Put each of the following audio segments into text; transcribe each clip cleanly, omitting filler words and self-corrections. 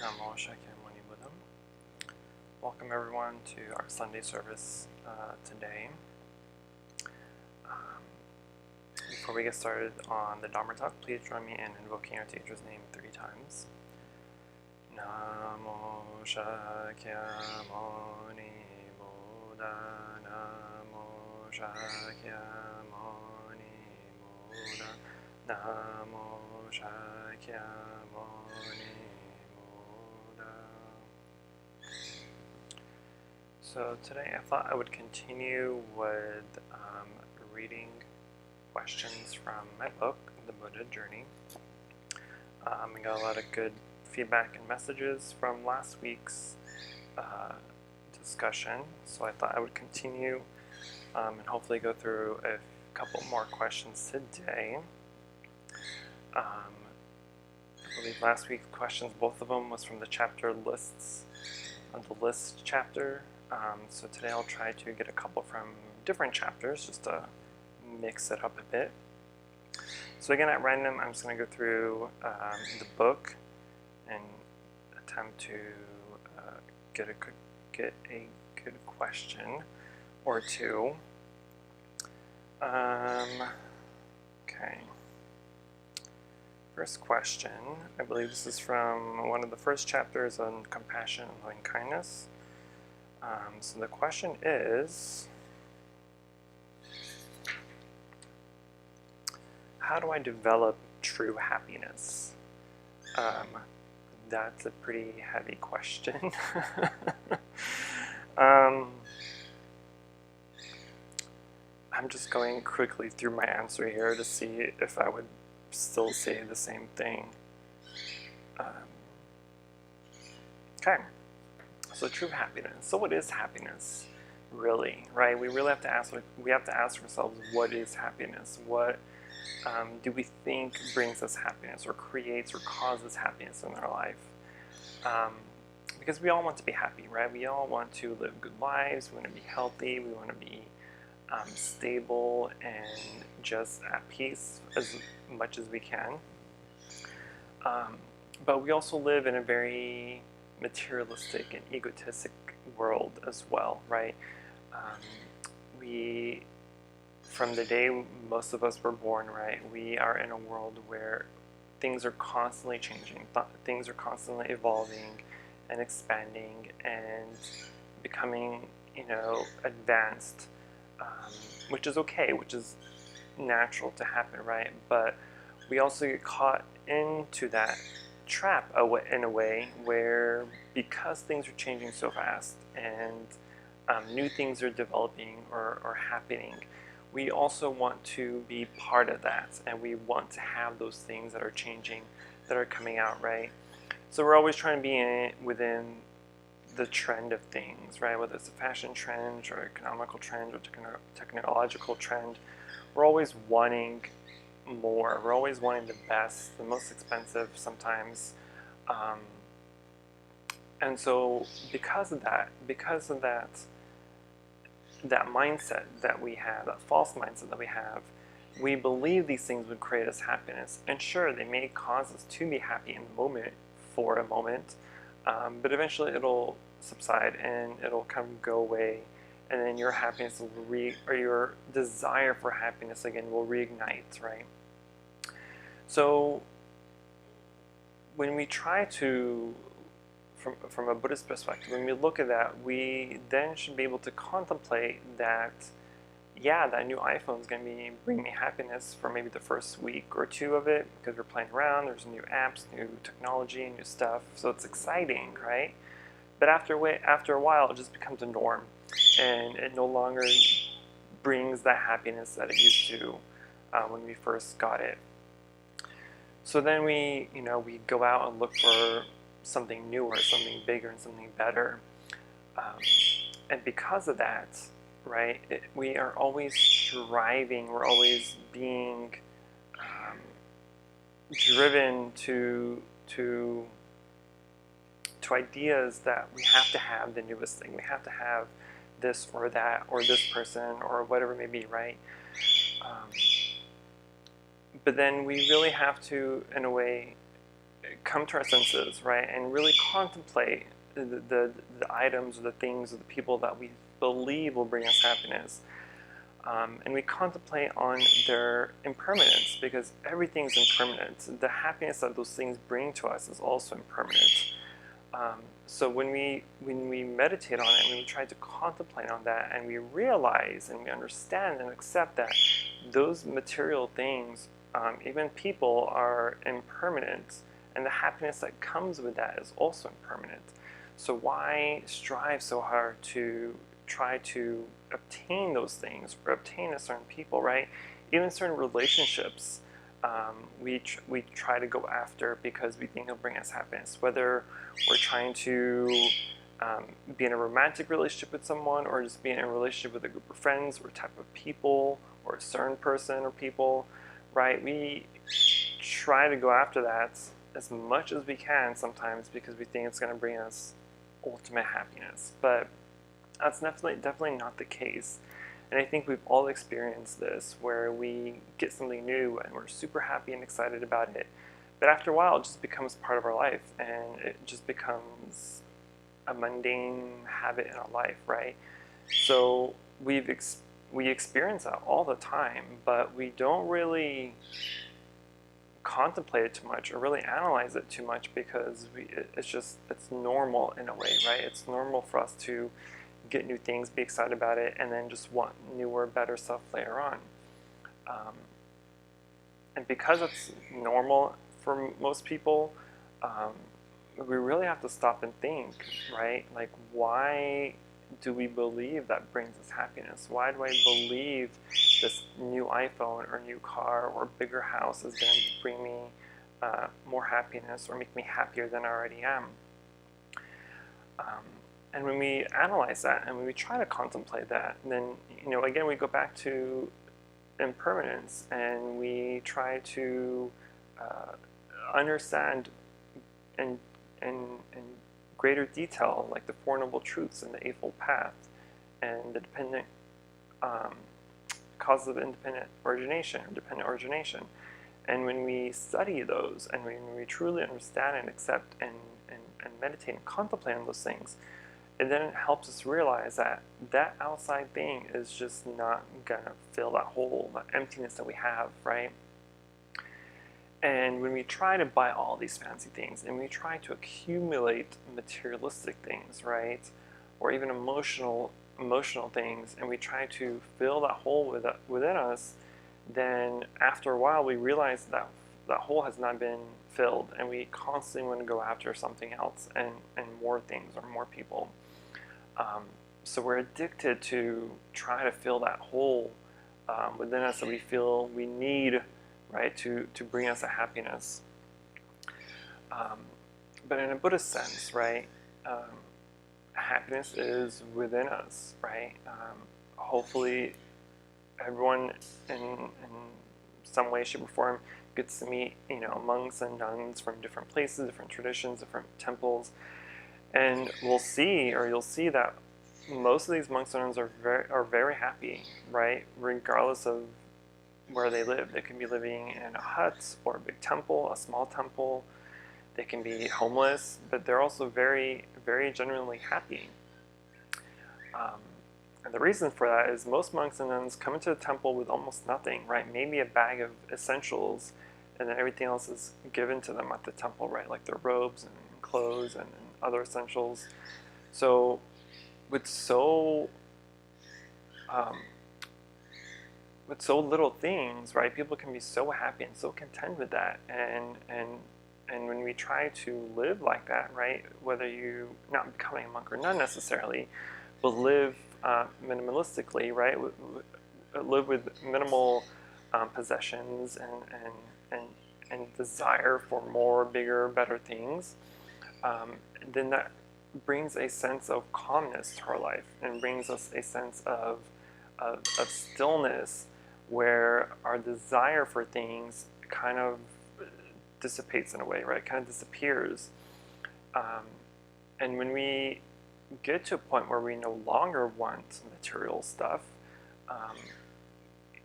Namo Shakyamuni Buddham. Welcome everyone to our Sunday service today. Before we get started on the Dharma talk, please join me in invoking our teacher's name 3 times. Namo Shakyamuni Buddha. Namo Shakyamuni Buddha. Namo Shakyamuni. So today I thought I would continue with reading questions from my book, The Buddha Journey. We got a lot of good feedback and messages from last week's discussion, so I thought I would continue and hopefully go through a couple more questions today. I believe last week's questions, both of them was from the chapter lists, the list chapter. So today I'll try to get a couple from different chapters just to mix it up a bit. So again, at random, I'm just going to go through the book and attempt to get a good question or two. Okay. First question, I believe this is from one of the first chapters on compassion and loving kindness. So the question is, how do I develop true happiness? That's a pretty heavy question. I'm just going quickly through my answer here to see if I would still say the same thing. Okay. So true happiness. So what is happiness, really? Right? We really have to ask. We have to ask ourselves, what is happiness? What do we think brings us happiness, or creates or causes happiness in our life? Because we all want to be happy, right? We all want to live good lives. We want to be healthy. We want to be stable and just at peace as much as we can. But we also live in a very materialistic and egotistic world as well, right? From the day most of us were born, right, we are in a world where things are constantly changing, things are constantly evolving and expanding and becoming, advanced, which is okay, which is natural to happen, right? But we also get caught into that trap in a way where, because things are changing so fast and new things are developing or happening, we also want to be part of that, and we want to have those things that are changing, that are coming out, right? So we're always trying to be within the trend of things, right? Whether it's a fashion trend or economical trend or technological trend, we're always wanting more. We're always wanting the best, the most expensive sometimes. And so because of that mindset that we have, that false mindset that we have, we believe these things would create us happiness. And sure, they may cause us to be happy in the moment, for a moment, but eventually it'll subside and it'll kind of go away, and then your happiness or your desire for happiness again will reignite, right? So when we try to, from a Buddhist perspective, when we look at that, we then should be able to contemplate that, yeah, that new iPhone is going to bring me happiness for maybe the first week or two of it, because we're playing around, there's new apps, new technology, new stuff, so it's exciting, right? But after a while, it just becomes a norm, and it no longer brings that happiness that it used to when we first got it. So then we go out and look for something newer, something bigger, and something better. And because of that, right, we are always striving, we're always being driven to ideas that we have to have the newest thing, we have to have this or that or this person or whatever it may be, right? But then we really have to, in a way, come to our senses, right, and really contemplate the items or the things or the people that we believe will bring us happiness. And we contemplate on their impermanence, because everything's impermanent. The happiness that those things bring to us is also impermanent. So when we meditate on it, when we try to contemplate on that, and we realize and we understand and accept that those material things, even people, are impermanent, and the happiness that comes with that is also impermanent. So why strive so hard to try to obtain those things or obtain a certain people, right? Even certain relationships, we try to go after because we think it'll bring us happiness. Whether we're trying to be in a romantic relationship with someone, or just be in a relationship with a group of friends or type of people, or a certain person or people, right? We try to go after that as much as we can sometimes because we think it's going to bring us ultimate happiness. But that's definitely not the case. And I think we've all experienced this, where we get something new and we're super happy and excited about it. But after a while, it just becomes part of our life, and it just becomes a mundane habit in our life, right? So we experience that all the time, but we don't really contemplate it too much or really analyze it too much, because it's normal in a way, right? It's normal for us to get new things, be excited about it, and then just want newer, better stuff later on. And because it's normal for most people, we really have to stop and think, right? Like, why do we believe that brings us happiness? Why do I believe this new iPhone or new car or bigger house is going to bring me more happiness or make me happier than I already am? And when we analyze that and when we try to contemplate that, then, again, we go back to impermanence, and we try to understand in greater detail, like the Four Noble Truths and the Eightfold Path, and the dependent causes of independent origination, or dependent origination. And when we study those, and when we truly understand and accept and meditate and contemplate on those things, and then it helps us realize that that outside thing is just not gonna fill that hole, that emptiness that we have, right? And when we try to buy all these fancy things, and we try to accumulate materialistic things, right, or even emotional things, and we try to fill that hole within us, then after a while we realize that that hole has not been filled, and we constantly want to go after something else and more things or more people. So we're addicted to try to fill that hole within us that we feel we need, right, to bring us a happiness. But in a Buddhist sense, right, happiness is within us, right? Hopefully everyone in some way, shape, or form gets to meet, monks and nuns from different places, different traditions, different temples, and you'll see that most of these monks and nuns are very happy, right? Regardless of where they live. They can be living in a hut or a big temple, a small temple. They can be homeless, but they're also very, very genuinely happy. And the reason for that is most monks and nuns come into the temple with almost nothing, right? Maybe a bag of essentials, and then everything else is given to them at the temple, right? Like their robes and clothes and other essentials. So with so little things, right, people can be so happy and so content with that. And when we try to live like that, right, whether you not becoming a monk or not necessarily, but live minimalistically, right, live with minimal possessions and desire for more, bigger, better things, then that brings a sense of calmness to our life, and brings us a sense of stillness, where our desire for things kind of dissipates in a way, right? Kind of disappears. And when we get to a point where we no longer want material stuff,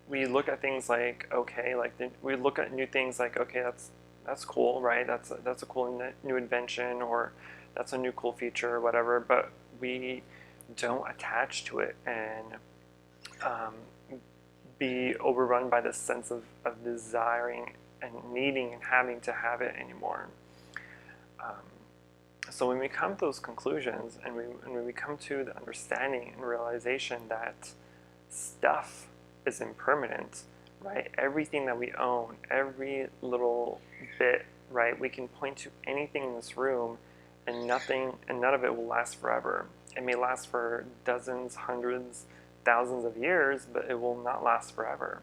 we look at things like, okay, we look at new things like, okay, That's cool, right? That's a cool new invention, or that's a new cool feature or whatever, but we don't attach to it and um, be overrun by this sense of desiring and needing and having to have it anymore. Um, so when we come to those conclusions, and when we come to the understanding and realization that stuff is impermanent, right? Everything that we own, every little bit, right? We can point to anything in this room, and none of it will last forever. It may last for dozens, hundreds, thousands of years, but it will not last forever.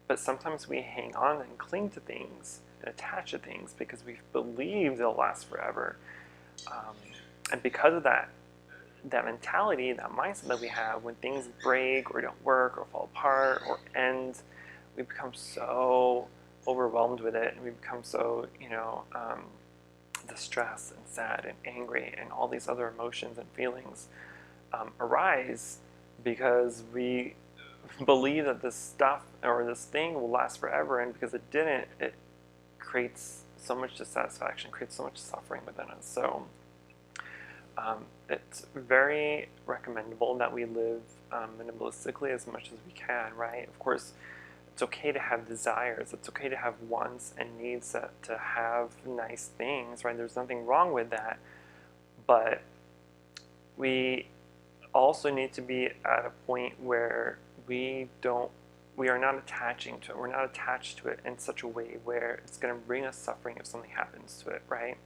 But sometimes we hang on and cling to things and attach to things because we believe they'll last forever. And because of that mentality, that mindset that we have, when things break or don't work or fall apart or end, we become so overwhelmed with it, and we become so, distressed and sad and angry, and all these other emotions and feelings arise because we believe that this stuff or this thing will last forever, and because it didn't, it creates so much dissatisfaction, creates so much suffering within us. So it's very recommendable that we live minimalistically as much as we can, right? Of course, it's okay to have desires. It's okay to have wants and needs to have nice things, right? There's nothing wrong with that. But we also need to be at a point where we are not attaching to it. We're not attached to it in such a way where it's going to bring us suffering if something happens to it, right?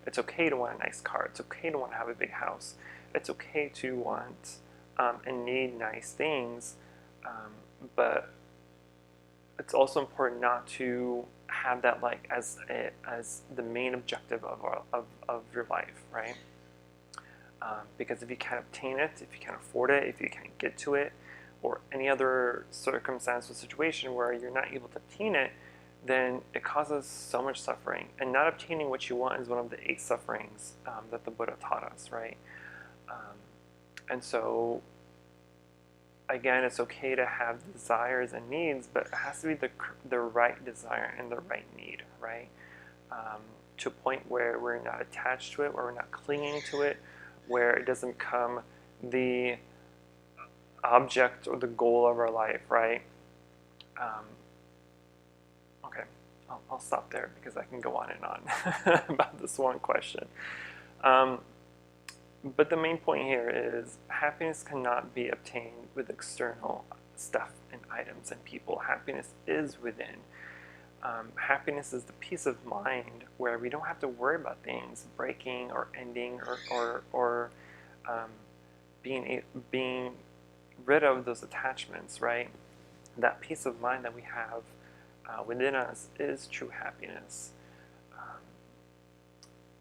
It's okay to want a nice car. It's okay to want to have a big house. It's okay to want and need nice things, but it's also important not to have that like as the main objective of your life, right? Because if you can't obtain it, if you can't afford it, if you can't get to it, or any other circumstance or situation where you're not able to obtain it, then it causes so much suffering. And not obtaining what you want is one of the 8 sufferings that the Buddha taught us, right? And so, again, it's okay to have desires and needs, but it has to be the right desire and the right need, right? To a point where we're not attached to it, where we're not clinging to it, where it doesn't become the object or the goal of our life, right? Okay, I'll stop there because I can go on and on about this one question. But the main point here is happiness cannot be obtained with external stuff and items and people. Happiness is within. Happiness is the peace of mind where we don't have to worry about things breaking or ending or being rid of those attachments, right? That peace of mind that we have within us is true happiness.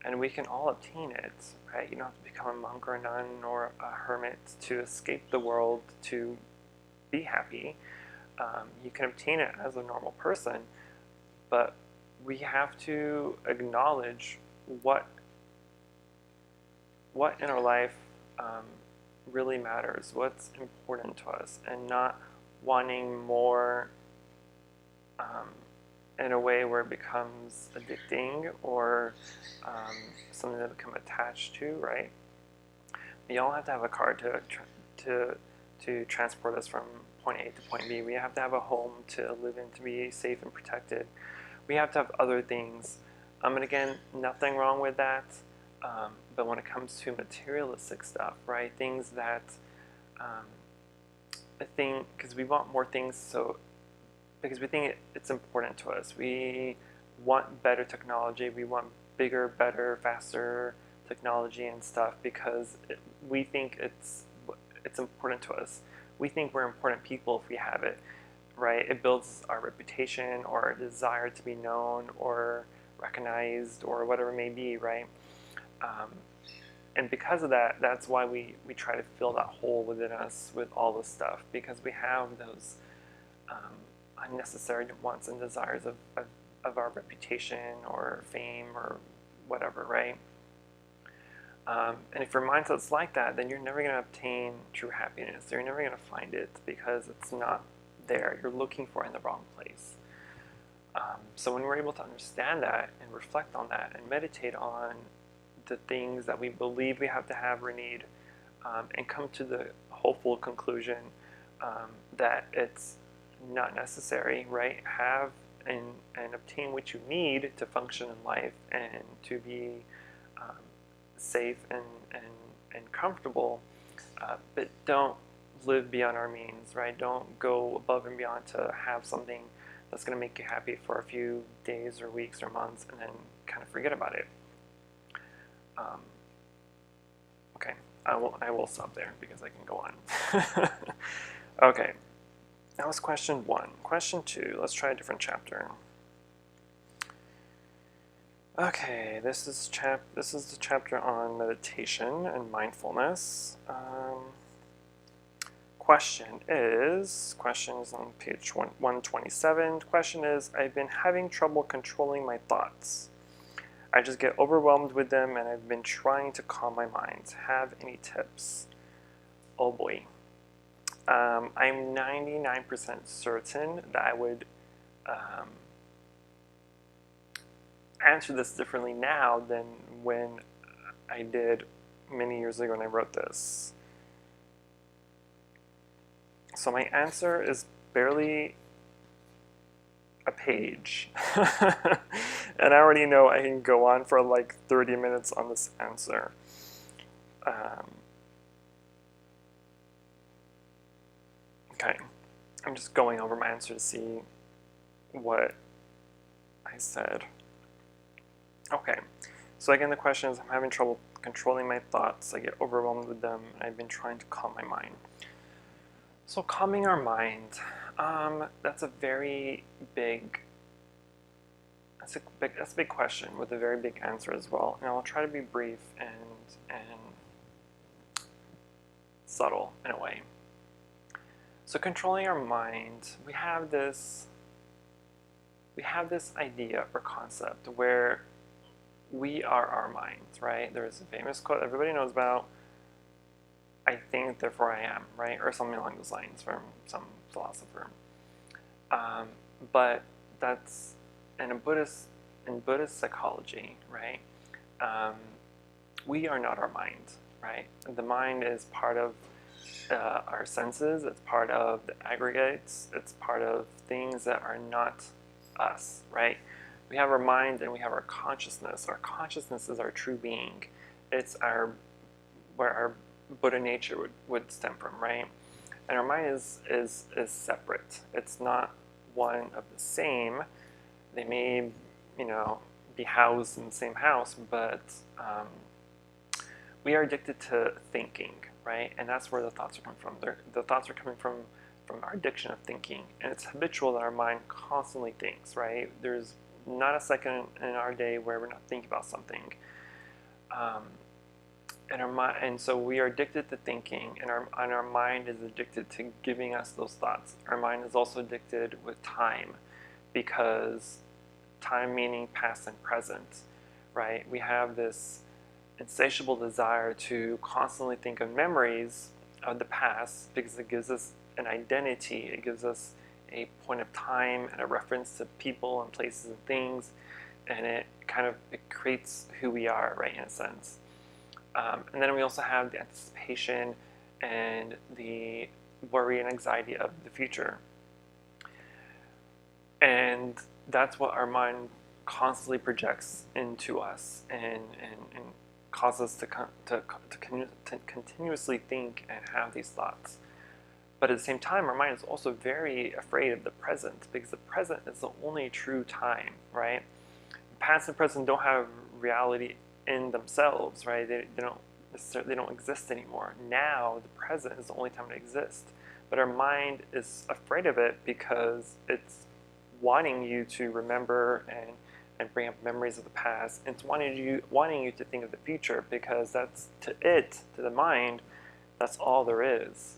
And we can all obtain it, right? You don't have to become a monk or a nun or a hermit to escape the world to be happy. You can obtain it as a normal person, but we have to acknowledge what in our life really matters, what's important to us, and not wanting more in a way where it becomes addicting or something to become attached to, right? We all have to have a car to transport us from point A to point B. We have to have a home to live in to be safe and protected. We have to have other things. And again, nothing wrong with that. But when it comes to materialistic stuff, right? Things that, because we want more things, because we think it's important to us. We want better technology. We want bigger, better, faster technology and stuff because we think it's important to us. We think we're important people if we have it, right? It builds our reputation or our desire to be known or recognized or whatever it may be, right? And because of that, that's why we try to fill that hole within us with all this stuff, because we have those unnecessary wants and desires of our reputation or fame or whatever, right? And if your mindset's like that, then you're never going to obtain true happiness. You're never going to find it because it's not there. You're looking for it in the wrong place. So when we're able to understand that and reflect on that and meditate on the things that we believe we have to have or need, and come to the hopeful conclusion that it's not necessary, right? Have and obtain what you need to function in life and to be safe and comfortable, but don't live beyond our means, right? Don't go above and beyond to have something that's going to make you happy for a few days or weeks or months and then kind of forget about it. Okay, I will stop there because I can go on. Okay, that was question 1. Question 2, let's try a different chapter. Okay, this is the chapter on meditation and mindfulness. Question is on page 127. The question is, I've been having trouble controlling my thoughts. I just get overwhelmed with them, and I've been trying to calm my mind. Have any tips? Oh boy. I'm 99% certain that I would answer this differently now than when I did many years ago when I wrote this. So my answer is barely a page. And I already know I can go on for like 30 minutes on this answer. Okay, I'm just going over my answer to see what I said. Okay, so again the question is, I'm having trouble controlling my thoughts. I get overwhelmed with them, and I've been trying to calm my mind. So calming our mind, that's a very big, that's a big question with a very big answer as well. And I'll try to be brief and subtle in a way. So controlling our mind, we have this idea or concept where we are our minds, right? There's a famous quote everybody knows about, I think, therefore I am, right? Or something along those lines from some philosopher. But that's in Buddhist psychology, right? We are not our mind, right? The mind is part of our senses. It's part of the aggregates. It's part of things that are not us, right? We have our mind and we have our consciousness. Our consciousness is our true being. It's where our Buddha nature would stem from, right? And our mind is separate. It's not one of the same. They may, be housed in the same house, but we are addicted to thinking, right? And that's where the thoughts are coming from. The thoughts are coming from our addiction of thinking, and it's habitual that our mind constantly thinks, right? There's not a second in our day where we're not thinking about something. And so we are addicted to thinking, and our mind is addicted to giving us those thoughts. Our mind is also addicted with time, because time meaning past and present, right? We have this insatiable desire to constantly think of memories of the past because it gives us an identity. It gives us a point of time and a reference to people and places and things, and it creates who we are, right, in a sense. And then we also have the anticipation and the worry and anxiety of the future. And that's what our mind constantly projects into us and causes us to continuously think and have these thoughts. But at the same time, our mind is also very afraid of the present, because the present is the only true time, right? Past and present don't have reality in themselves, right? They don't exist anymore. Now, the present is the only time it exists. But our mind is afraid of it because it's wanting you to remember and bring up memories of the past. It's wanting you to think of the future, because that's, to the mind, that's all there is.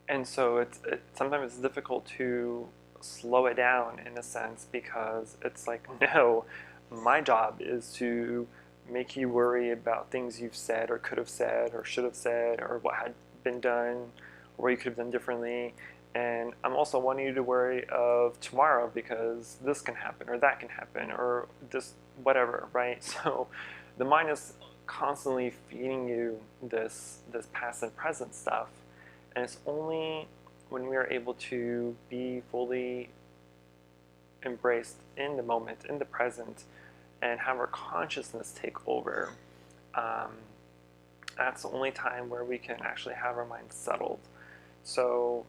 And so sometimes it's difficult to slow it down in a sense, because it's like, no, my job is to make you worry about things you've said or could have said or should have said or what had been done or what you could have done differently. And I'm also wanting you to worry of tomorrow because this can happen or that can happen or this whatever, right? So the mind is constantly feeding you this past and present stuff, and it's only when we are able to be fully embraced in the moment, in the present, and have our consciousness take over. That's the only time where we can actually have our mind settled. So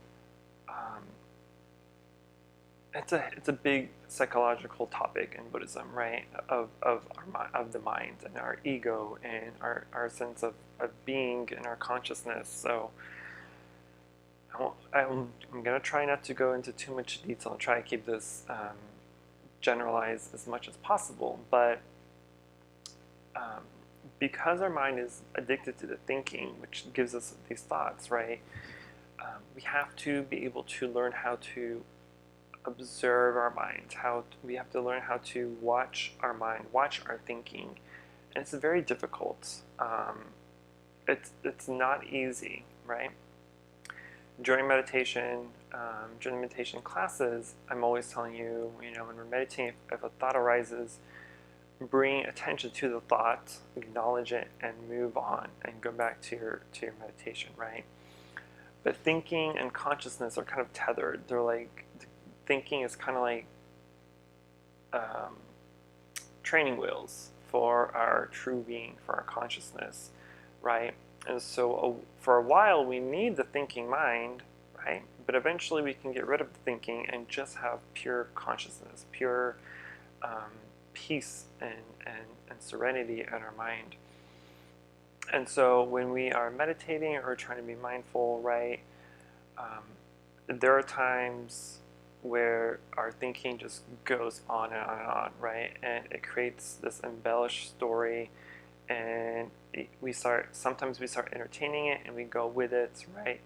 it's a big psychological topic in Buddhism, right? Of the mind and our ego and our sense of being and our consciousness. So I'm going to try not to go into too much detail and try to keep this generalized as much as possible. But because our mind is addicted to the thinking, which gives us these thoughts, right? We have to be able to learn how to observe our mind. We have to learn how to watch our mind, watch our thinking, and it's very difficult. It's not easy, right? During meditation, during the meditation classes, I'm always telling you, when we're meditating, if a thought arises, bring attention to the thought, acknowledge it, and move on, and go back to your meditation, right? But thinking and consciousness are kind of tethered. They're like, thinking is kind of like training wheels for our true being, for our consciousness, right? And so for a while we need the thinking mind, right? But eventually we can get rid of the thinking and just have pure consciousness, pure peace and serenity in our mind. And so when we are meditating or trying to be mindful, right, there are times where our thinking just goes on and on and on, right? And it creates this embellished story, and sometimes we start entertaining it and we go with it, right?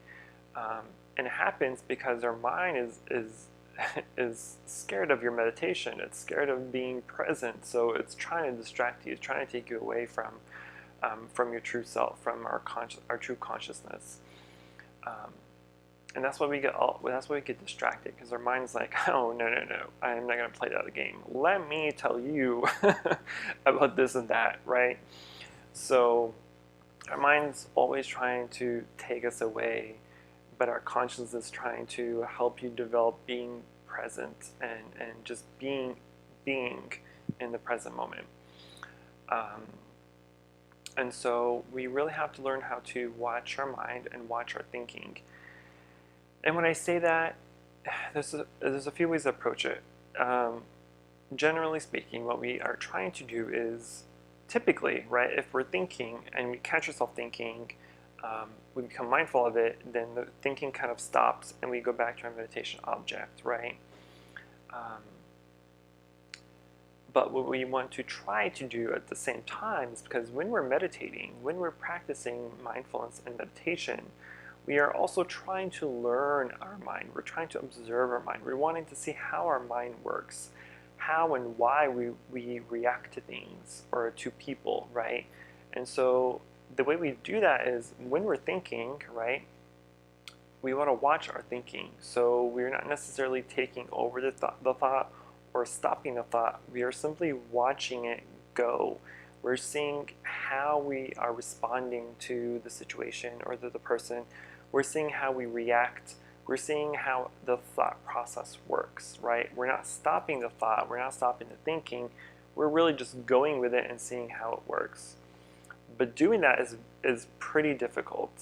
And it happens because our mind is scared of your meditation. It's scared of being present, so it's trying to distract you. It's trying to take you away from your true self, from our true consciousness. And that's why we get distracted, because our mind's like, oh, no, I'm not going to play that game. Let me tell you about this and that, right? So our mind's always trying to take us away, but our consciousness is trying to help you develop being present and just being in the present moment. And so we really have to learn how to watch our mind and watch our thinking. And when I say that, there's a few ways to approach it. Generally speaking, what we are trying to do is, typically, right, if we're thinking and we catch ourselves thinking, we become mindful of it, then the thinking kind of stops and we go back to our meditation object, right? But what we want to try to do at the same time is, because when we're meditating, when we're practicing mindfulness and meditation, we are also trying to learn our mind. We're trying to observe our mind. We're wanting to see how our mind works, how and why we react to things or to people, right? And so the way we do that is, when we're thinking, right, we want to watch our thinking. So we're not necessarily taking over the thought or stopping the thought. We are simply watching it go. We're seeing how we are responding to the situation or the person. We're seeing how we react. We're seeing how the thought process works, right? We're not stopping the thought. We're not stopping the thinking. We're really just going with it and seeing how it works. But doing that is pretty difficult,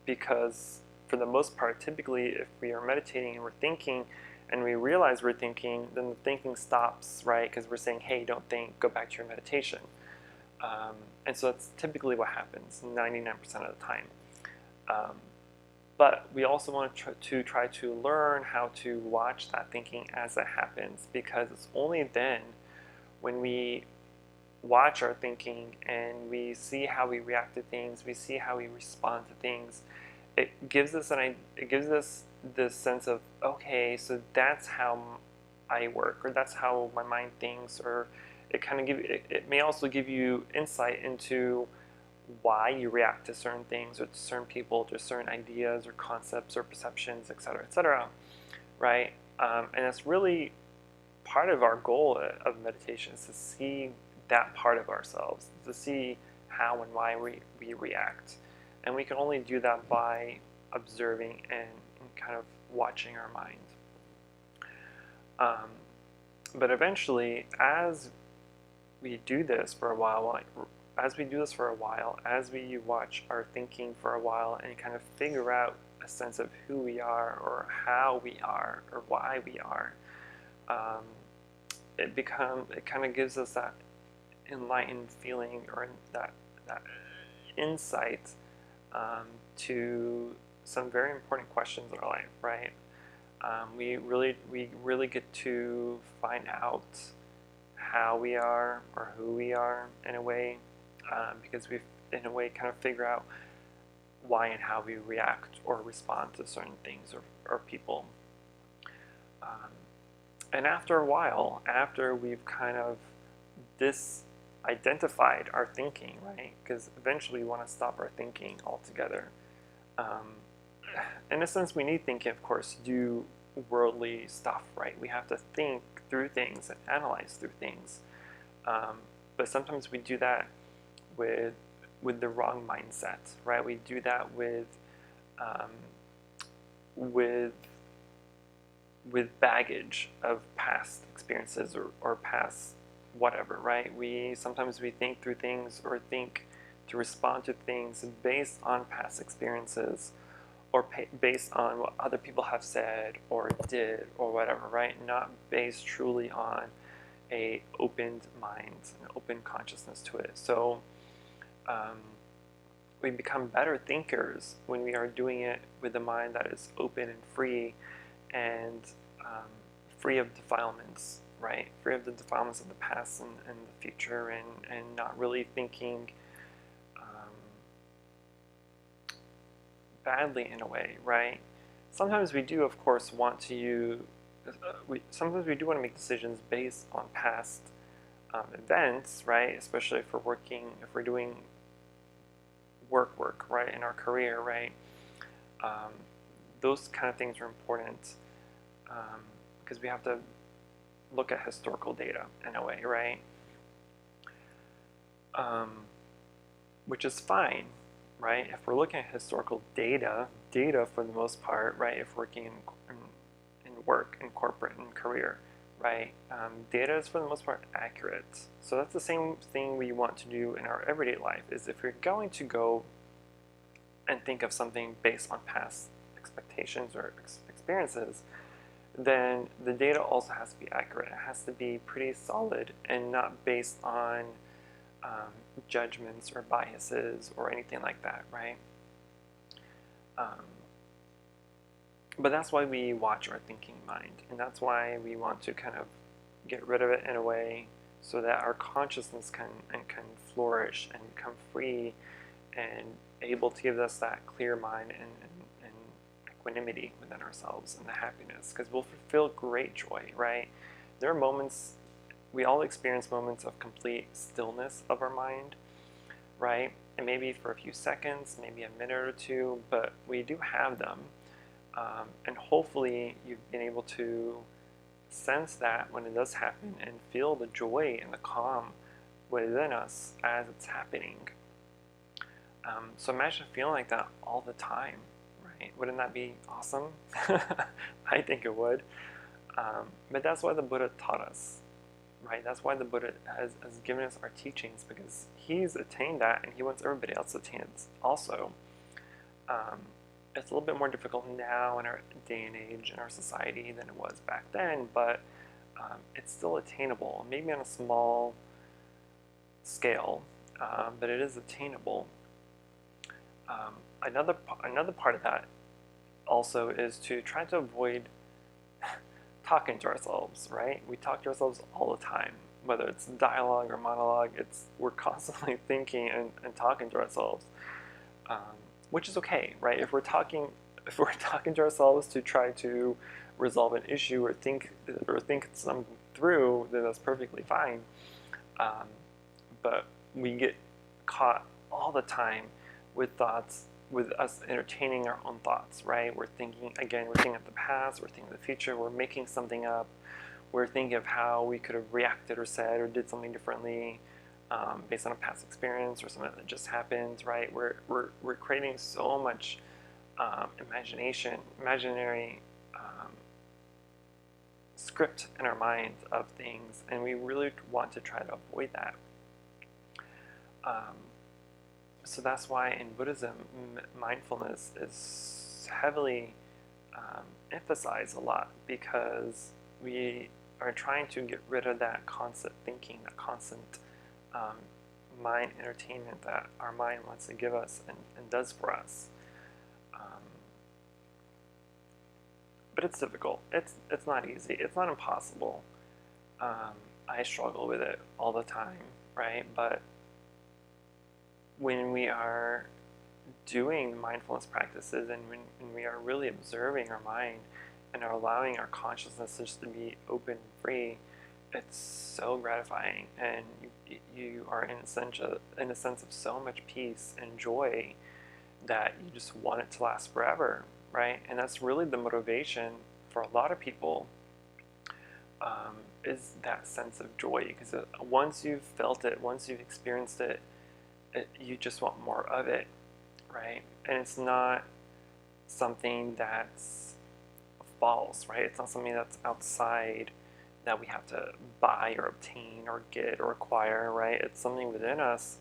because for the most part, typically if we are meditating and we're thinking and we realize we're thinking, then the thinking stops, right? Because we're saying, hey, don't think, go back to your meditation. And so that's typically what happens 99% of the time. But we also want to try to learn how to watch that thinking as it happens, because it's only then, when we watch our thinking and we see how we react to things, we see how we respond to things, it gives us this sense of, okay, so that's how I work, or that's how my mind thinks, or it may also give you insight into why you react to certain things or to certain people, to certain ideas or concepts or perceptions, etc., right? And it's really part of our goal of meditation is to see that part of ourselves, to see how and why we react. And we can only do that by observing and kind of watching our mind. But eventually, as we do this for a while, as we watch our thinking for a while and kind of figure out a sense of who we are or how we are or why we are, it kind of gives us that enlightened feeling or that insight to some very important questions in our life, right? We really get to find out how we are or who we are in a way, because we've in a way kind of figure out why and how we react or respond to certain things or people. And after a while, after we've kind of identified our thinking, right? Because eventually we want to stop our thinking altogether. In a sense, we need thinking, of course, to do worldly stuff, right? We have to think through things and analyze through things. But sometimes we do that with the wrong mindset, right? We do that with baggage of past experiences or past whatever, right? Sometimes we think through things or think to respond to things based on past experiences or based on what other people have said or did or whatever, right? Not based truly on a opened mind, an open consciousness to it. So we become better thinkers when we are doing it with a mind that is open and free and free of defilements, right? Free of the defilements of the past and the future, and not really thinking badly in a way, right? Sometimes we do, of course, want to sometimes we do want to make decisions based on past events, right? Especially if we're doing work, right, in our career, right? Those kind of things are important because we have to look at historical data in a way, right? Which is fine, right? If we're looking at historical data for the most part, right? If working in work, in corporate, and career, right? Data is for the most part accurate. So that's the same thing we want to do in our everyday life. Is if you're going to go and think of something based on past expectations or experiences, then the data also has to be accurate. It has to be pretty solid and not based on judgments or biases or anything like that, right? But that's why we watch our thinking mind, and that's why we want to kind of get rid of it in a way so that our consciousness can flourish and become free and able to give us that clear mind and equanimity within ourselves and the happiness, because we'll feel great joy, right? There are moments, we all experience moments of complete stillness of our mind, right? And maybe for a few seconds, maybe a minute or two, but we do have them. And hopefully you've been able to sense that when it does happen and feel the joy and the calm within us as it's happening. So imagine feeling like that all the time, right? Wouldn't that be awesome? I think it would. But that's why the Buddha taught us, right? That's why the Buddha has given us our teachings, because he's attained that and he wants everybody else to attain it also. It's a little bit more difficult now in our day and age in our society than it was back then, but it's still attainable, maybe on a small scale, but it is attainable. Another part of that also is to try to avoid talking to ourselves, right? We talk to ourselves all the time, whether it's dialogue or monologue. We're constantly thinking and talking to ourselves, which is okay, right? If we're talking to ourselves to try to resolve an issue or think something through, then that's perfectly fine. But we get caught all all the time with thoughts, with us entertaining our own thoughts, right? We're thinking of the past, we're thinking of the future, we're making something up, we're thinking of how we could have reacted or said or did something differently based on a past experience or something that just happened, right? We're creating so much imaginary script in our mind of things, and we really want to try to avoid that. So that's why in Buddhism, mindfulness is heavily emphasized a lot, because we are trying to get rid of that constant thinking, that constant mind entertainment that our mind wants to give us and does for us. But it's difficult. It's not easy. It's not impossible. I struggle with it all the time, right? But when we are doing mindfulness practices and when we are really observing our mind and are allowing our consciousness just to be open and free, it's so gratifying, and you are in a sense of so much peace and joy that you just want it to last forever, right? And that's really the motivation for a lot of people, is that sense of joy, because once you've felt it, once you've experienced it, you just want more of it, right? And it's not something that's false, right? It's not something that's outside that we have to buy or obtain or get or acquire, right? It's something within us,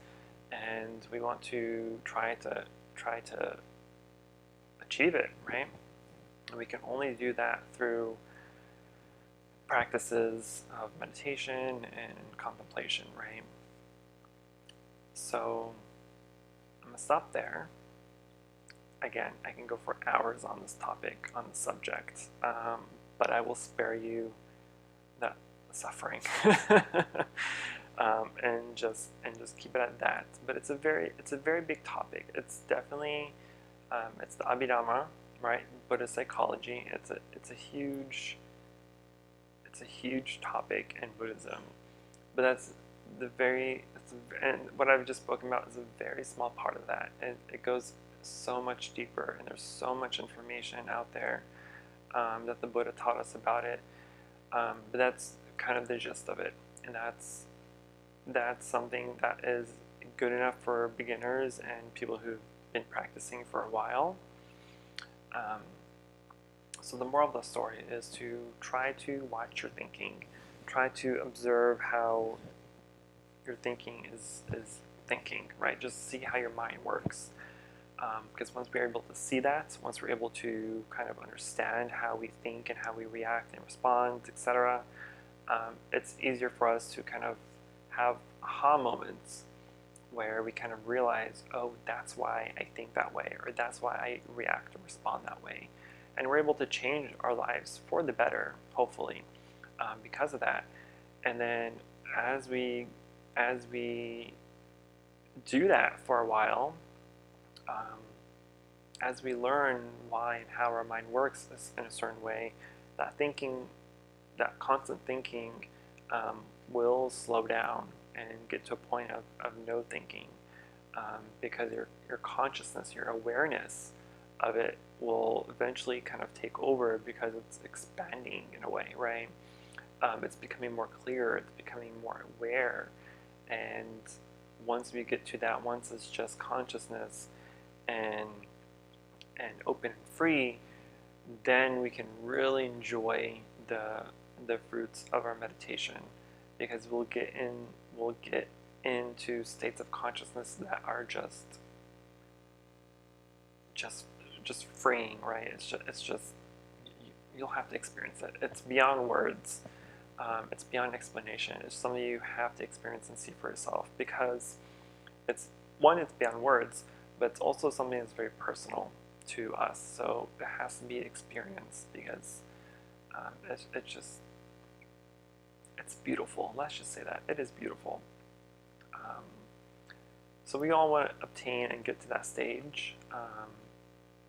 and we want to try to achieve it, right? And we can only do that through practices of meditation and contemplation, right? So I'm gonna stop there. Again, I can go for hours on this topic, on the subject, but I will spare you that suffering, and just keep it at that. But it's a very big topic. It's definitely it's the Abhidhamma, right? Buddhist psychology. It's a huge topic in Buddhism, but that's and what I've just spoken about is a very small part of that, and it goes so much deeper, and there's so much information out there that the Buddha taught us about it, but that's kind of the gist of it, and that's something that is good enough for beginners and people who've been practicing for a while. So the moral of the story is to try to watch your thinking, try to observe how your thinking is thinking, right? Just see how your mind works. Because once we're able to see that, once we're able to kind of understand how we think and how we react and respond, etc., it's easier for us to kind of have aha moments where we kind of realize, oh, that's why I think that way, or that's why I react or respond that way. And we're able to change our lives for the better, hopefully, because of that. And then as we do that for a while, as we learn why and how our mind works in a certain way, that constant thinking will slow down and get to a point of no thinking, because your consciousness, your awareness of it will eventually kind of take over, because it's expanding in a way, right? It's becoming more clear, it's becoming more aware, and once we get to that, once it's just consciousness and open and free, then we can really enjoy the fruits of our meditation, because we'll get into states of consciousness that are just freeing, right? It's just you'll have to experience it. It's beyond words. It's beyond explanation. It's something you have to experience and see for yourself, because it's beyond words, but it's also something that's very personal to us. So it has to be experienced, because it's beautiful. Let's just say that. It is beautiful. So we all want to obtain and get to that stage.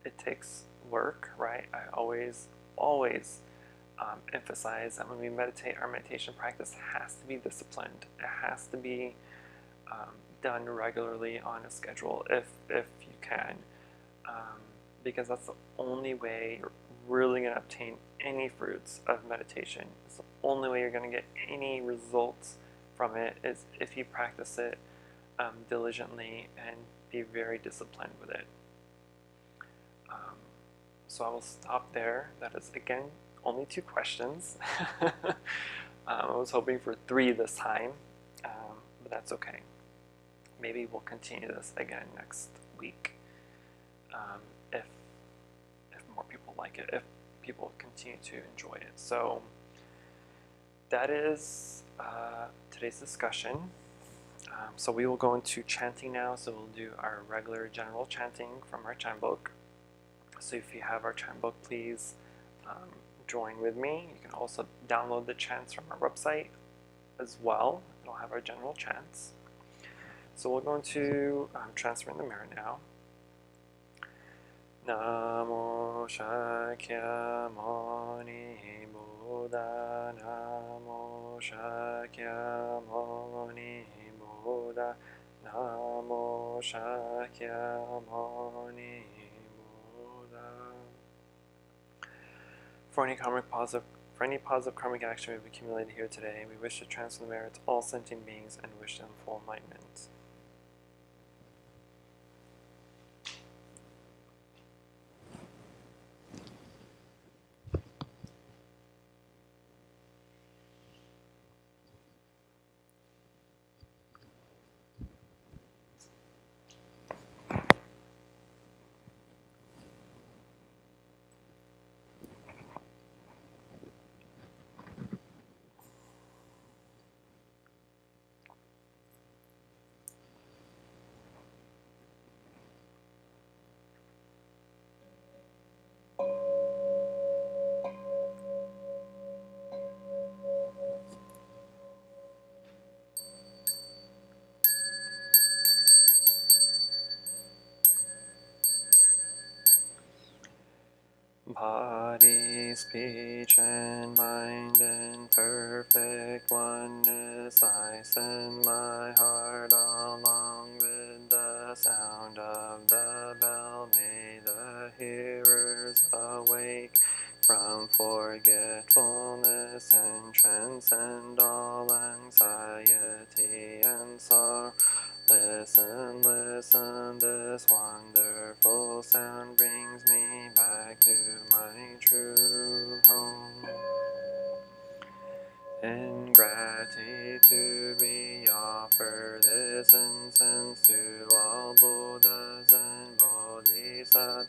It takes work, right? I always emphasize that when we meditate, our meditation practice has to be disciplined. It has to be done regularly on a schedule if you can, because that's the only way you're really going to obtain any fruits of meditation. It's the only way you're going to get any results from it is if you practice it diligently and be very disciplined with it. So I will stop there. That is, again, only 2 questions. I was hoping for 3 this time, but that's okay. Maybe we'll continue this again next week if more people like it, if people continue to enjoy it. So that is today's discussion. So we will go into chanting now. So we'll do our regular general chanting from our chant book. So if you have our chant book, please join with me. You can also download the chants from our website as well. It'll have our general chants. So we'll go into transferring the mirror now. Namo Shakyamuni Buddha, Namo Shakyamuni Buddha, Namo Shakyamuni Buddha. For any positive karmic action we've accumulated here today, we wish to transfer the merit to all sentient beings and wish them full enlightenment. Body, speech, and mind in perfect oneness, I send my heart along with the sound of the bell. May the hearers awake from forgetfulness and transcend all anxiety and sorrow. Listen, listen, this wonderful sound brings me back to my true home. In gratitude we offer this incense to all Buddhas and Bodhisattvas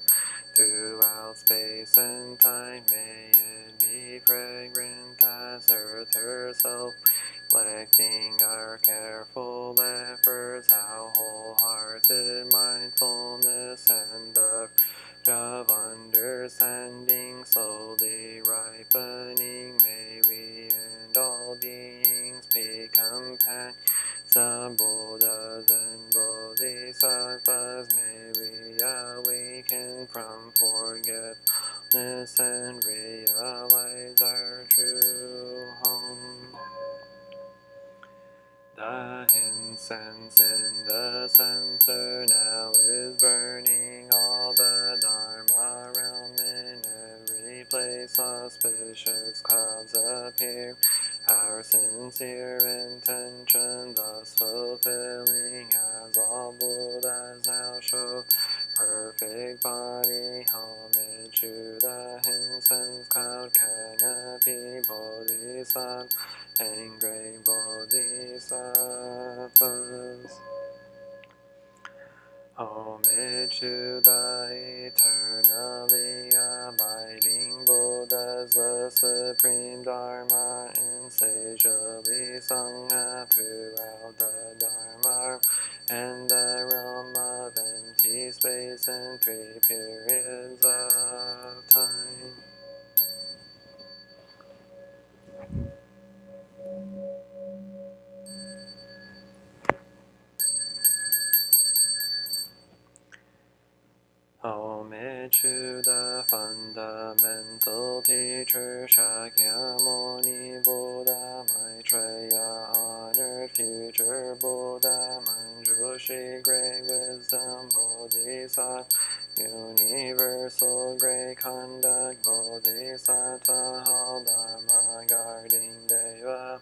throughout space and time. May it be fragrant as earth herself, reflecting our careful efforts, how wholehearted mindfulness and the of understanding slowly ripening. May we and all beings become companions of Buddhas and Bodhisattvas. May we awaken from forgetfulness and realize our true home. The incense in the center now is burning, all the Dharma realm in every place. Auspicious clouds appear, our sincere intention thus fulfilling, as all Buddhas now show perfect body. Homage to the incense cloud canopy, Bodhisattva and great Bodhisattvas. Homage to the eternally abiding Buddhas, the supreme Dharma insatiably sung throughout the Dharma and the realm of empty space in 3 periods of time. Homage to the fundamental teacher Shakyamuni Buddha, Maitreya, honored future Buddha, Manju Roshi, great wisdom, Bodhisattva, universal great conduct, Bodhisattva, all Dharma guarding Deva,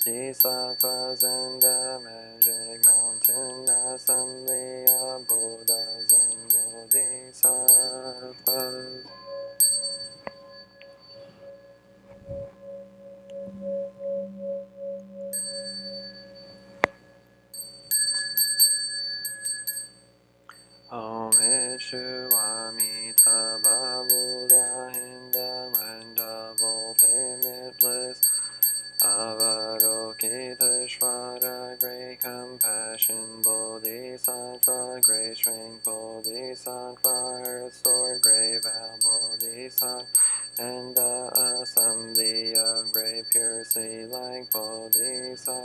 Bodhisattvas in the magic mountain, assembly of Buddhas and Bodhisattvas. Om Amitabha Buddha in the land of ultimate bliss, Avalokiteshvara, great compassion, Bodhisattva, great strength, Bodhisattva, earth's Lord, great vow, Bodhisattva, and the assembly of great purity like Bodhisattva.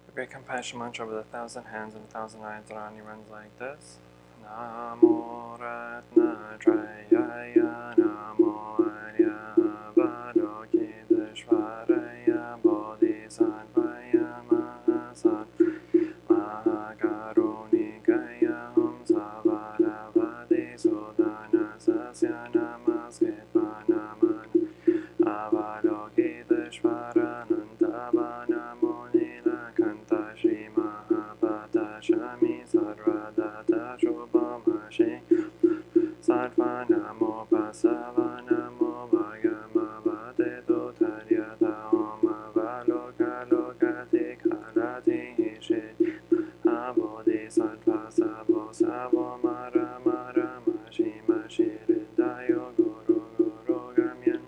The great compassion mantra with 1,000 hands and 1,000 eyes Dharani runs like this. Namo Ratnatrayaya Namo Arya Avalokiteshvaraya Bodhisattvaya Mahasat Mahakarunikaya Hum Savadavadi Sudana Sasya Namaskripa Naman Avalokiteshvara Nantavana Munila Kanta Shri Mahapata Shami Sarvadata Shubhamashi Sattva Namo Pasava Namo Bhagamavate Dutaryata Om Avaloka Lokati Kalati Ishi Bodhisattva Savo Savo Mara Mara Mashi Mashi Ridayo Guru Guru Gamyan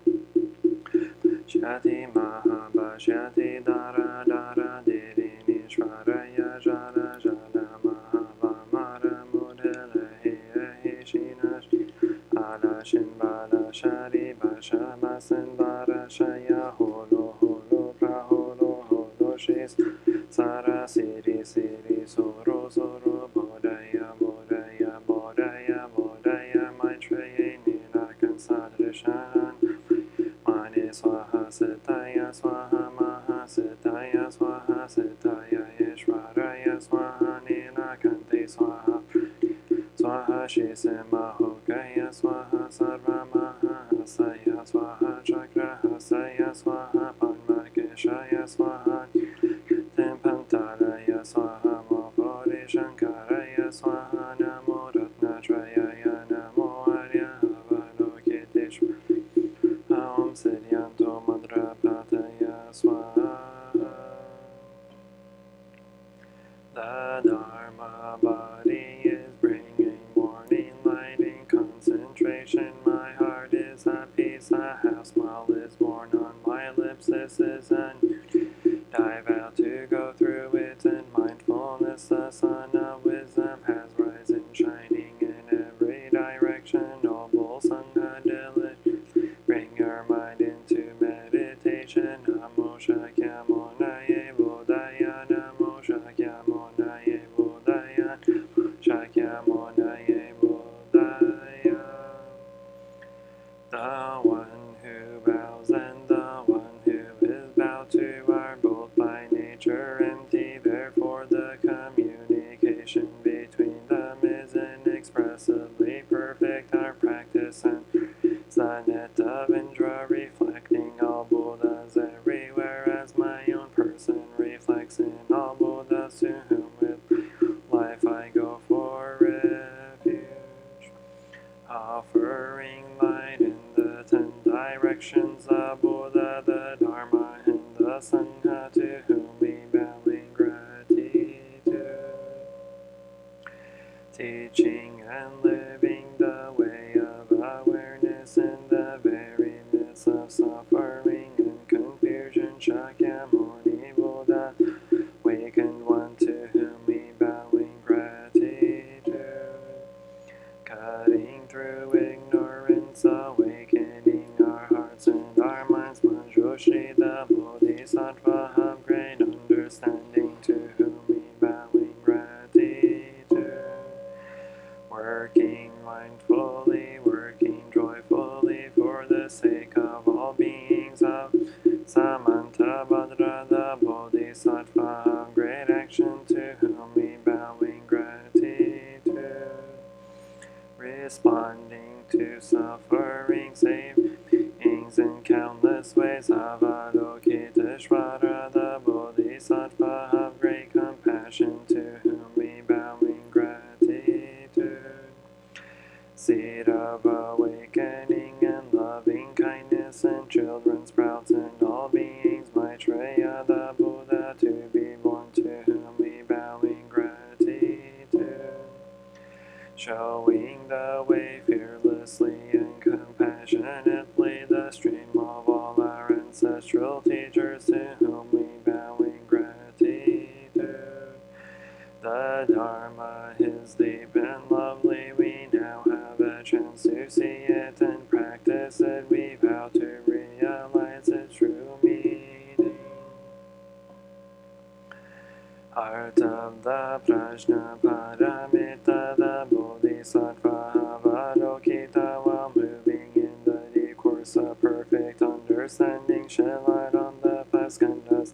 Shyati Mahabhashyati Dara Dara Dirini Shvaraya Jala Jala Mahava Mara Mudhila Hiya Shinash Ala Shinbala Shari Basha Masan Bara Shaya Holo Holo Praholo Holo Shis Sara Siri Siri Soro Soro Bodaya Bodaya Bodaya Bodaya Maitreya Nilakan Sadrishan Mani Swaha Sitaya Swaha Maha Sitaya Swaha Sitaya Ishvaraya Swaha Nilakante Swaha Swaha Shisema Hokaya Swaha Sarva Maha Hasaya Swaha Chakra Hasaya Swaha Panmakeshaya Swaha Tempantalaya Swaha Mokori Shankaraya Swaha Namo Ratnatrayaya Namo Arya Avalokiteshvara Om Sidyanto Madrapataya Swaha. The Dharma body is bringing morning light in concentration. My heart offering light in the 10 directions, the Buddha, the Dharma, and the Sangha, to whom we bow in gratitude. Teaching and living the way of awareness in the very midst of suffering and confusion, Shakyamuni Buddha, wakened one, to whom we bow in gratitude. Cutting through ignorance, awakening our hearts and our minds, Manjushri, the Bodhisattva of great understanding, to whom we bow in gratitude. Working mindfully, working joyfully for the sake of all beings, of Samantabhadra, the Bodhisattva of great action, to whom we bow in gratitude. Responding to suffering, savings in countless ways, Avalokiteshvara, the Bodhisattva of great compassion, to whom we bow in gratitude. Seed of awakening and loving kindness in children, sprouts, and all beings, Maitreya, the Buddha, to be born, to whom we bow in gratitude. Showing the way fearlessly and compassionately, the stream of all our ancestral teachers, to whom we bow in gratitude. The Dharma is deep and lovely, we now have a chance to see it and practice it. We vow to realize its true meaning. Heart of the Prajna Paramita, the Bodhisattva Avalokita, while moving in the deep course of perfect understanding, shed light on the five skandhas.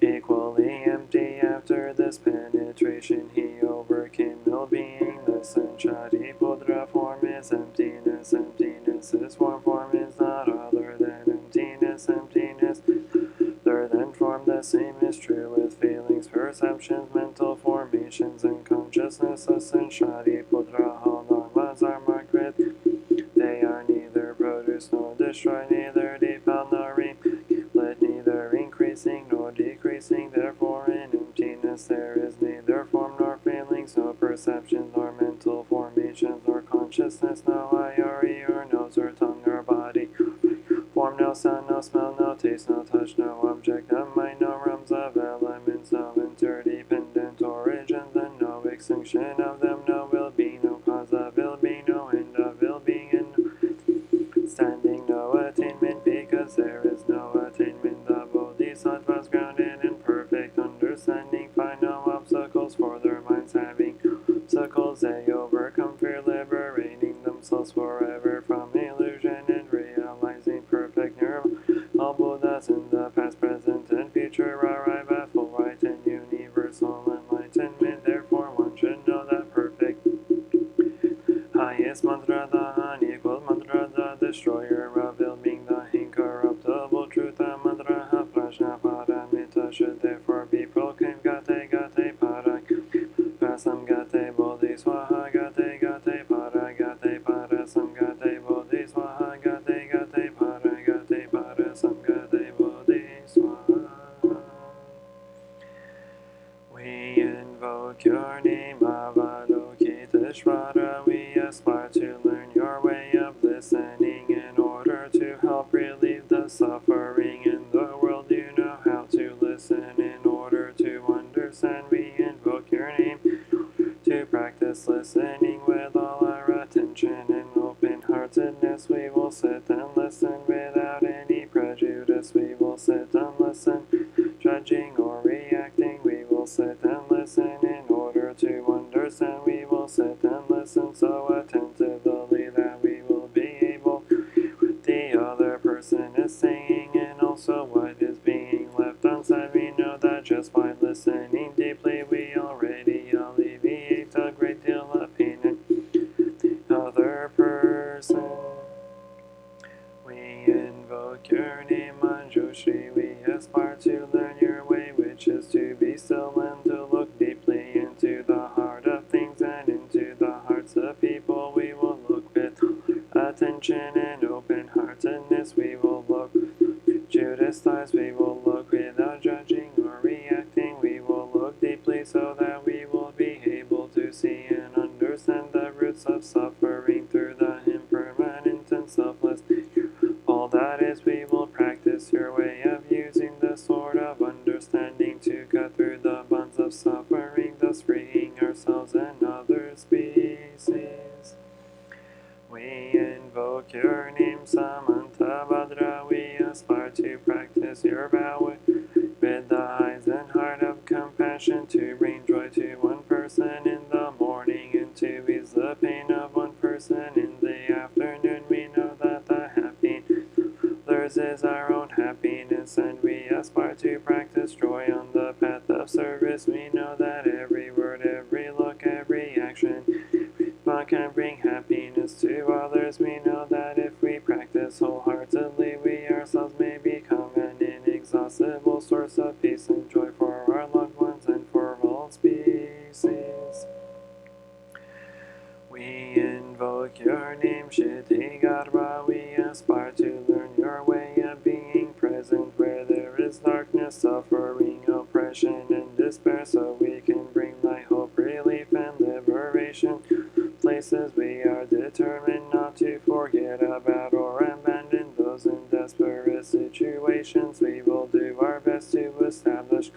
Equally empty after this penetration, he overcame ill-being. The Sanchariputra form is emptiness. Emptiness is form. Form is not other than emptiness. Emptiness other than form. The same is true with feelings, perceptions, mental formations, and consciousness. The Sanchariputra, all dharmas are marked with. They are neither produced nor destroyed, neither defiled nor repelled, neither increasing nor decreasing. Therefore, in emptiness there is neither form nor feelings, no perceptions nor mental formations or consciousness, no eye or ear, nose or tongue or body, form, no sound, no smell, no taste, no touch, no object of mind, no realms of elements, no interdependent origins, and no extinction of them, no will be, no cause of ill being, no end of ill being, and no standing, no attainment, because there is no attainment. The Bodhisattvas, grounded in perfect understanding, find no obstacles for their minds. Having obstacles, they overcome fear, liberating themselves forever from illusion and realizing perfect nirvana. All Buddhas in the past, present, and future arrive at full right and universal enlightenment. Therefore, one should know that perfect highest mantra, the unequaled mantra, the destroyer of ill being, the incorruptible truth, the mantra of Prajna Paramita, should therefore be proclaimed. Gate Gate Parasam Gate Bodhi Swaha, Gate Gate Para, Gate Parasam Gate Bodhi Swaha, Gate Gate Para, Gate Parasam Gate Bodhi Swaha. We invoke your name, Avalokiteshvara. We aspire to learn your way of listening in order to help relieve the suffering in the world. You know how to listen in order to understand. We invoke your name to practice listening with all our attention and open-heartedness. We will sit and listen without any prejudice. We will sit and listen, judging or reacting. We will sit and listen in order to understand. We will sit and listen so attentively that we will be able what the other person is saying and also what is being left unsaid. We know that just by listening deeply, we already alleviate a great deal of pain in the other person. We invoke your name, Manjushri. We aspire to learn your way, which is to be still and to look deeply into the heart of things and into the hearts of people. We will look attention and open-heartedness we will look. Judas' eyes we will look without judging or reacting. We will look deeply so that we will be able to see and understand the roots of suffering through the impermanent and selfless nature. All that is, we will practice your way of using the sword of understanding to cut through the bonds of suffering, thus freeing ourselves and other species. We invoke your name, Samantabhadra. We aspire to practice your vow with the eyes and heart of compassion to bring joy to one person in the morning and to ease the pain of one person in the afternoon. We know that the happiness others is our own happiness, and we aspire to practice joy on the path of service. We know that every word, every look, every action can bring happiness to others. We know that if we practice wholeheartedly, we ourselves may become an inexhaustible source of peace and joy for our loved ones and for all species. We invoke your name, Kshitigarbha. We aspire to learn your way of being present where there is darkness, suffering, oppression, and despair, so we can bring light, hope, relief, and liberation. Places we are determined not to forget about or abandon those in desperate situations. We will do our best to establish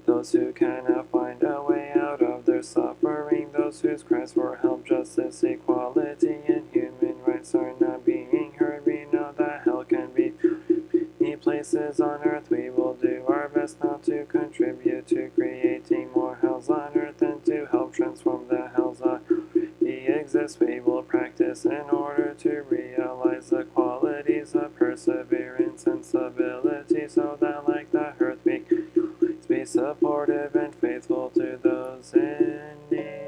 those who cannot find a way out of their suffering, those whose cries for help, justice, equality, and human rights are not being heard. We know that hell can be many places on earth. We will do our best not to contribute to creating more hells on earth and to help transform the hells that exist. We will practice in order to realize the qualities of perseverance and stability, so that like the earth we can be supportive and faithful to those in need.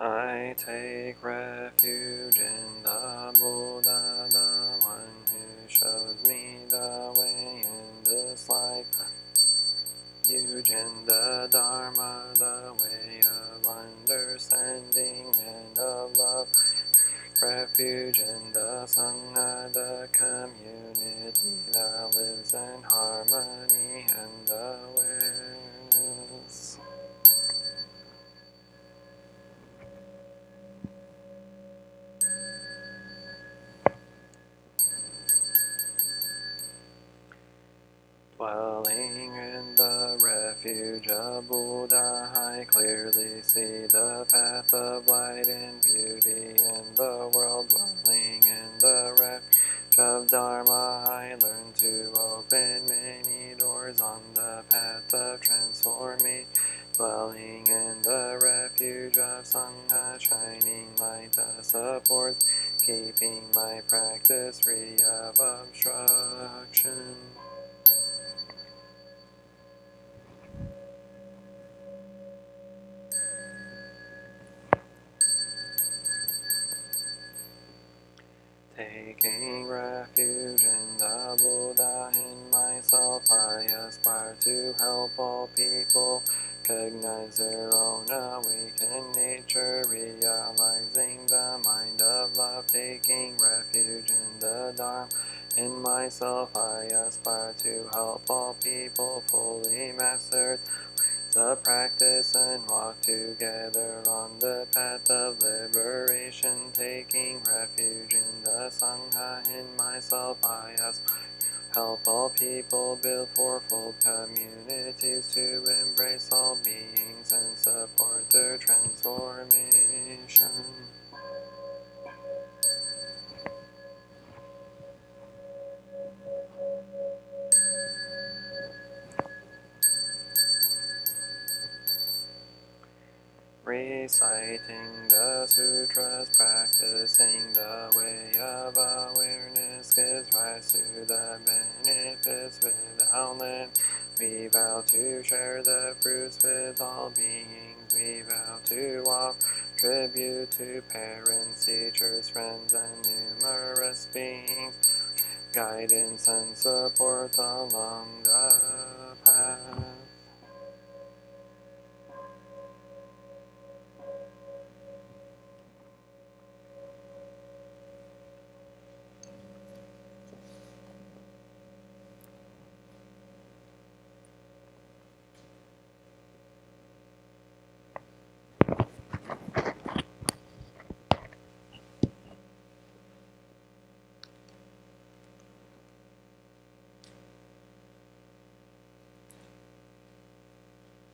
I take refuge in the Buddha, the one who shows me the way in this life. Refuge in the Dharma, the way of understanding and of love. Refuge in the Sangha, the community that lives in harmony and awareness. Dwelling in the refuge of Buddha, I clearly see the path of light and beauty in the world. Dwelling in the refuge of Dharma, I learn to open many doors on the path of transformation. Dwelling in the refuge of Sangha, shining light that supports, keeping my practice free of obstruction. Taking refuge in the Buddha, in myself I aspire to help all people recognize their own awakened nature, realizing the mind of love. Taking refuge in the Dharma, in myself I aspire to help all people fully master the practice and walk together on the path of liberation. Taking refuge in the Sangha, in myself I ask help all people build fourfold communities to embrace all beings and support their transformation. Reciting the sutras, practice practicing the way of awareness gives rise to the benefits without limit. We vow to share the fruits with all beings. We vow to offer tribute to parents, teachers, friends, and numerous beings. Guidance and support along the path.